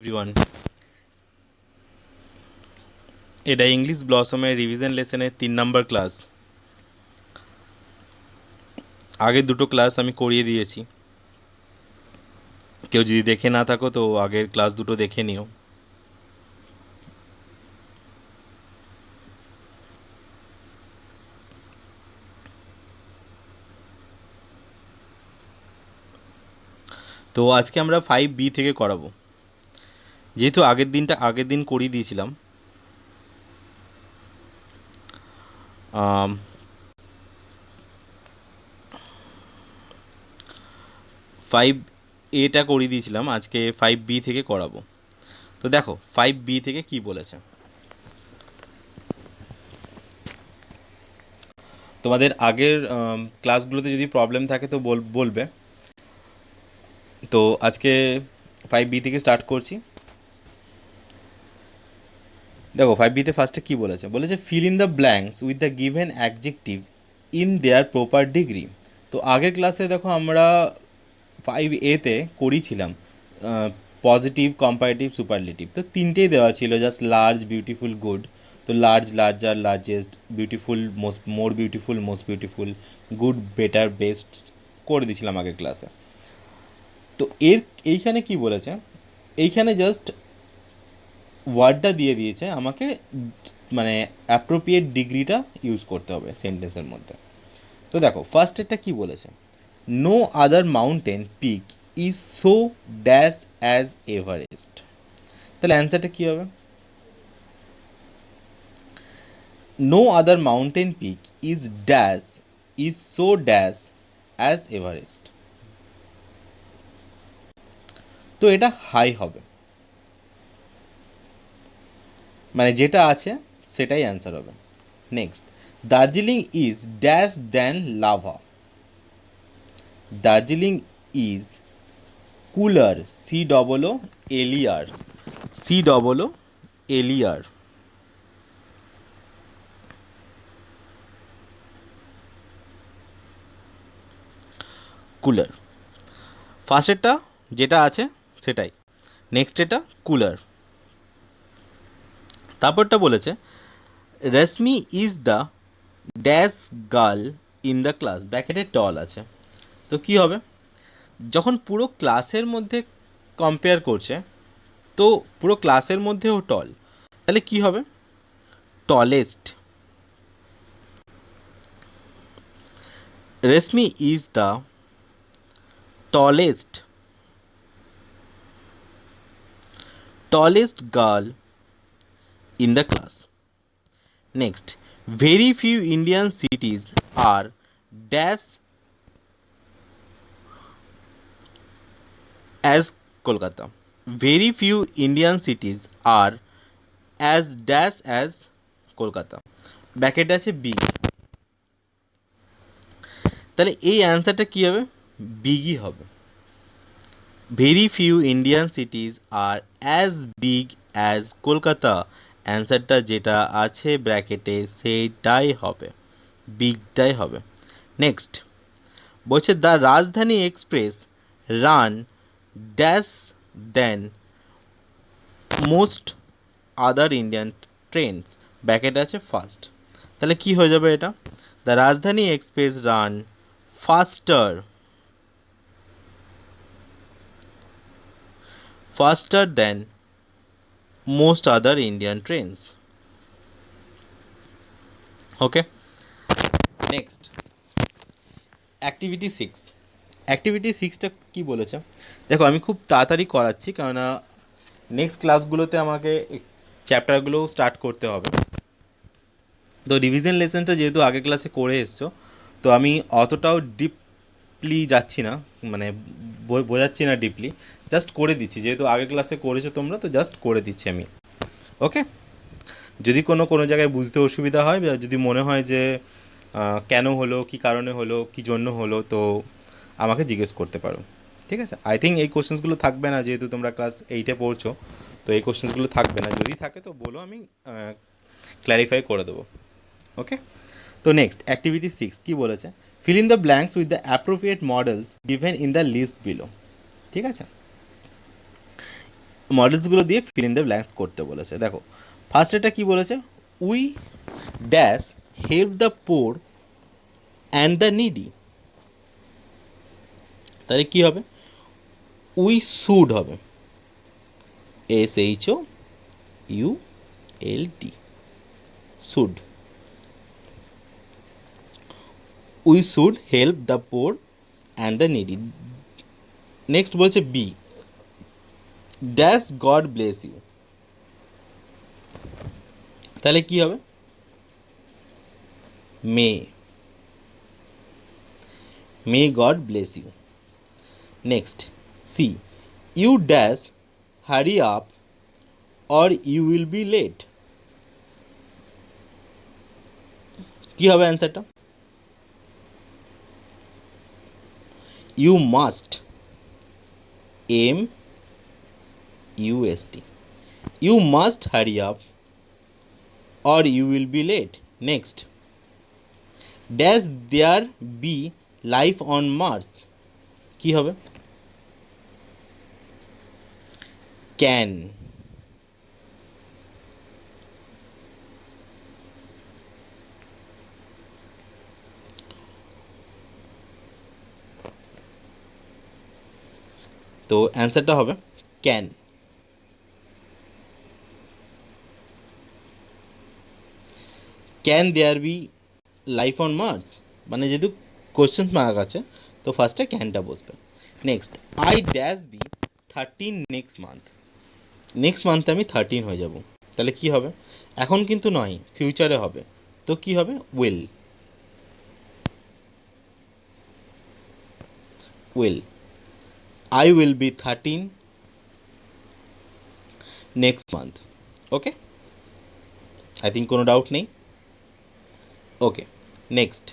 Everyone, এটা English ব্লসমের revision লেসনের 3 নম্বর class. আগের দুটো ক্লাস আমি করিয়ে দিয়েছি। কেউ যদি দেখে না থাকো তো আগের ক্লাস দুটো দেখে নিও। তো আজকে আমরা 5B থেকে করাবো, যেহেতু আগের দিন করিয়ে দিয়েছিলাম। 5A করিয়ে দিয়েছিলাম, আজকে 5B থেকে করাবো। তো দেখো 5B থেকে কি বলেছে। তোমাদের আগের ক্লাসগুলোতে যদি প্রবলেম থাকে তো বলবে। তো আজকে 5B থেকে স্টার্ট করছি। দেখো 5B-তে ফার্স্টে কী বলেছে, fill in the blanks with the given adjective in their proper degree. তো আগের ক্লাসে দেখো আমরা 5A-তে করেছিলাম পজিটিভ, কম্পারেটিভ, সুপারলেটিভ। তো তিনটেই দেওয়া ছিল, জাস্ট লার্জ, বিউটিফুল, গুড। তো large, larger, largest, beautiful, more beautiful, most beautiful, good, better, best করে দিয়েছিলাম আগের ক্লাসে। তো এইখানে কি বলেছে, এইখানে জাস্ট ওয়ার্ডটা দিয়ে দিয়েছে আমাকে, মানে অ্যাপ্রোপ্রিয়েট ডিগ্রিটা ইউজ করতে হবে সেন্টেন্সের মধ্যে। তো দেখো ফার্স্ট এটা কী বলেছে, no other mountain peak is so dash as Everest. তাহলে অ্যান্সারটা কী হবে, no other mountain peak is dash is so dash as Everest. তো এটা হাই হবে, মানে যেটা আছে সেটাই অ্যান্সার হবে। Next, Darjeeling is dash than Lava. Darjeeling is cooler, COOLER, COOLER, cooler. ফার্স্টেরটা যেটা আছে সেটাই, নেক্সট এটা কুলার। তারপরটা বলেছে Reshmi is the dash girl in the class, ব্র্যাকেটে টল আছে। তো কি হবে, যখন পুরো ক্লাসের মধ্যে কম্পেয়ার করছে, তো পুরো ক্লাসের মধ্যেও টল, তাহলে কি হবে, tallest. Reshmi is the tallest girl in the class. Next, very few Indian cities are dash as Kolkata. Very few Indian cities are as dash as Kolkata. Bracket আছে বি। তাহলে এই অ্যান্সারটা কী হবে, বিগই হবে। ভেরি ফিউ ইন্ডিয়ান সিটিজ আর as big as Kolkata, অ্যান্সারটা যেটা আছে ব্র্যাকেটে সেইটাই হবে, বিগটাই হবে। নেক্সট বলছে the Rajdhani express run dash than most other Indian trains, bracket আছে ফার্স্ট। তাহলে কি হয়ে যাবে এটা, the Rajdhani express run faster than most other Indian trains. Okay, next activity 6। Activity 6টা কী বলেছে, দেখো আমি খুব তাড়াতাড়ি করাচ্ছি, কেননা নেক্সট ক্লাসগুলোতে আমাকে চ্যাপ্টারগুলো স্টার্ট করতে হবে। তো রিভিশন লেসনটা যেহেতু আগের ক্লাসে করে এসছো, তো আমি অতটাও ডিপলি যাচ্ছি না, মানে বোঝাচ্ছি না ডিপলি, জাস্ট করে দিচ্ছি, যেহেতু আগের ক্লাসে করেছো তোমরা, তো জাস্ট করে দিচ্ছি আমি। ওকে, যদি কোনো জায়গায় বুঝতে অসুবিধা হয়, বা যদি মনে হয় যে কেন হলো, কী কারণে হলো, কী জন্য হলো, তো আমাকে জিজ্ঞেস করতে পারো। ঠিক আছে, আই থিঙ্ক এই কোশ্চেন্সগুলো থাকবে না, যেহেতু তোমরা ক্লাস 8-এ পড়ছো, তো এই কোশ্চেন্সগুলো থাকবে না। যদি থাকে তো বলো, আমি ক্ল্যারিফাই করে দেবো। ওকে, তো নেক্সট অ্যাক্টিভিটি 6 কী বলেছে, fill in the blanks with the appropriate modals given in the list below. ঠিক আছে, মডেলসগুলো দিয়ে ফিল ইন দ্য ব্ল্যাঙ্কস করতে বলেছে। দেখো ফার্স্ট এটা কী বলেছে, we dash help the poor and the needy. তাহলে কী হবে, উই শুড হবে SHOULD, should. We should help the poor and the needy. Next বলছে B, dash God bless you. তাহলে কী হবে, may God bless you. Next C, you dash hurry up or you will be late. কী হবে অ্যান্সারটা, you must MUST, you must hurry up or you will be late. Next, dash there be life on Mars. কী হবে, can. তো অ্যান্সারটা হবে can. Can there be life on Mars, মানে যেহেতু কোশ্চেন মার্ক আছে তো ফার্স্টে ক্যানটা বসবে। Next, I dash be 13 next month. নেক্সট মান্থে আমি 13 হয়ে যাব। তাহলে কি হবে, এখন কিন্তু নয়, ফিউচারে হবে। তো কি হবে, will. I will be 13 next month. Okay, I think কোনো ডাউট নেই। ওকে, নেক্সট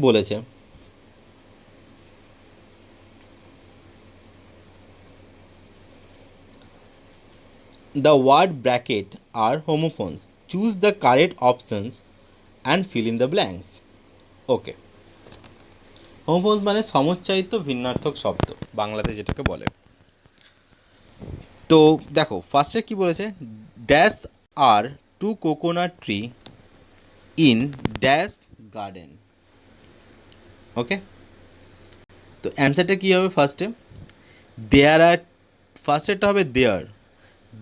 বলেছে the word bracket are homophones, choose the correct options and fill in the blanks. Okay, homophones মানে সমুচ্চায়িত ভিন্নার্থক শব্দ, বাংলাতে যেটাকে বলে। তো দেখো ফার্স্টে কি বলেছে, dash are two coconut tree in dash garden. Okay, তো অ্যান্সারটা কী হবে, ফার্স্টে দেয়ার আর, ফার্স্টেরটা হবে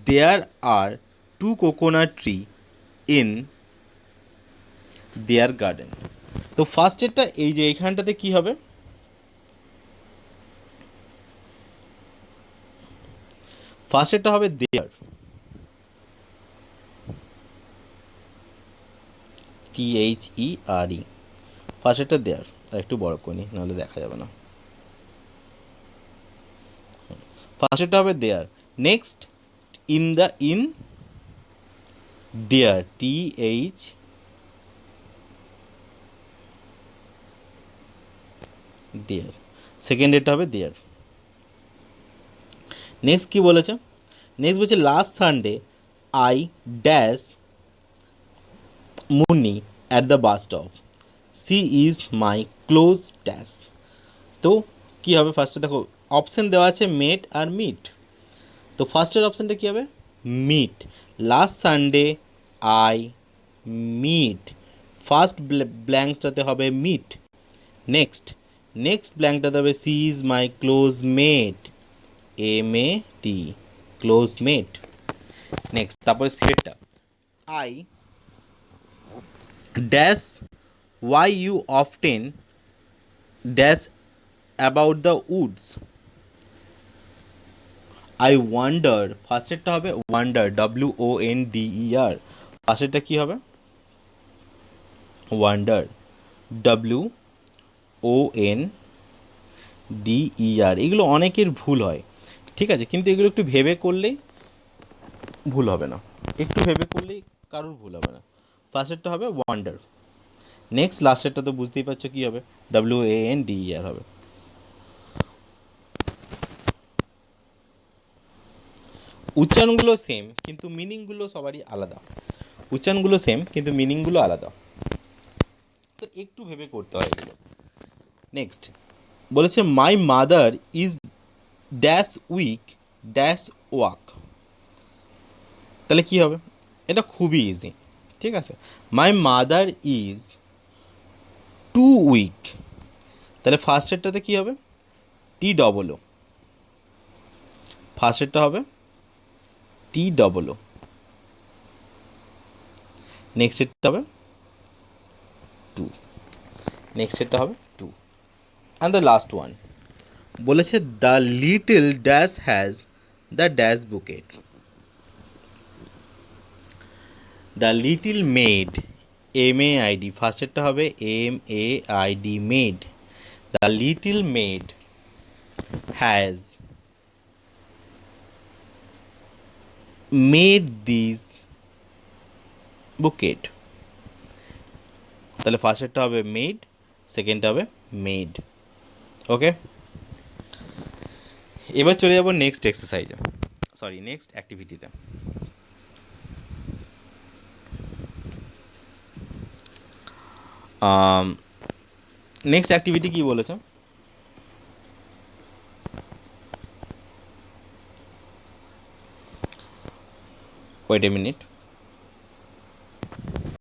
there are two coconut tree in their garden. তো ফার্স্টেরটা এই যে এইখানটাতে কী হবে, ফার্স্টেরটা হবে দেয়ার, THERE, ফার্স্টেরটা দেয়ার। আর একটু বড় করে নিই নাহলে দেখা যাবে না। ফার্স্টেরটা হবে দেয়ার। নেক্সট, ইন দেয়ার, দেয়ার। সেকেন্ডেরটা হবে দেয়ার। নেক্সট কি বলেছে, নেক্সট বলছে last Sunday I dash Munni at the bus stop, she is my close dash. তো কী হবে, ফার্স্টে দেখো অপশান দেওয়া আছে মেট আর মিট। তো ফার্স্টের অপশানটা কী হবে, meet. Last Sunday I meet, first ব্ল্যাঙ্কসটাতে হবে মিট। নেক্সট ব্ল্যাঙ্কটাতে হবে she is my close mate, MAT, close mate. Next তারপরে সিলেটটা, I dash why you often dash about the woods. I wonder, ফার্স্টেরটা হবে ওয়ান্ডার, WONDER। ফার্স্টেরটা কী হবে, ওয়ান্ডার, WONDER। এগুলো অনেকের ভুল হয়, ঠিক আছে, কিন্তু এগুলো একটু ভেবে করলেই ভুল হবে না, একটু ভেবে করলেই কারোর ভুল হবে না। ফার্স্টেরটা হবে ওয়ান্ডার। নেক্সট লাস্টেরটা তো বুঝতেই পারছো কী হবে, WANDER হবে। উচ্চারণগুলো সেম কিন্তু মিনিংগুলো সবারই আলাদা, উচ্চারণগুলো সেম কিন্তু মিনিংগুলো আলাদা, তো একটু ভেবে করতে হয় এগুলো। নেক্সট, বলেছে my mother is dash weak dash walk. তাহলে কী হবে? এটা খুবই ইজি, ঠিক আছে। My mother is too weak, তাহলে ফার্স্টেরটাতে কী হবে? টি ডবল ও, ফার্স্টেরটা হবে টি ডবল ও, নেক্সটেরটা হবে টু, নেক্সটেরটা হবে to, and the last one বলেছে the little dash has the dash bouquet. The little maid, MAID, ফার্স্টেরটা হবে MAID, maid. The little maid has made this bouquet, তাহলে ফার্স্টেরটা হবে মেড, সেকেন্ডটা হবে মেড। ওকে, এবার চলে যাব নেক্সট এক্সারসাইজে, সরি নেক্সট অ্যাক্টিভিটিতে। নেক্সট অ্যাক্টিভিটি কী বলেছে? Wait a minute.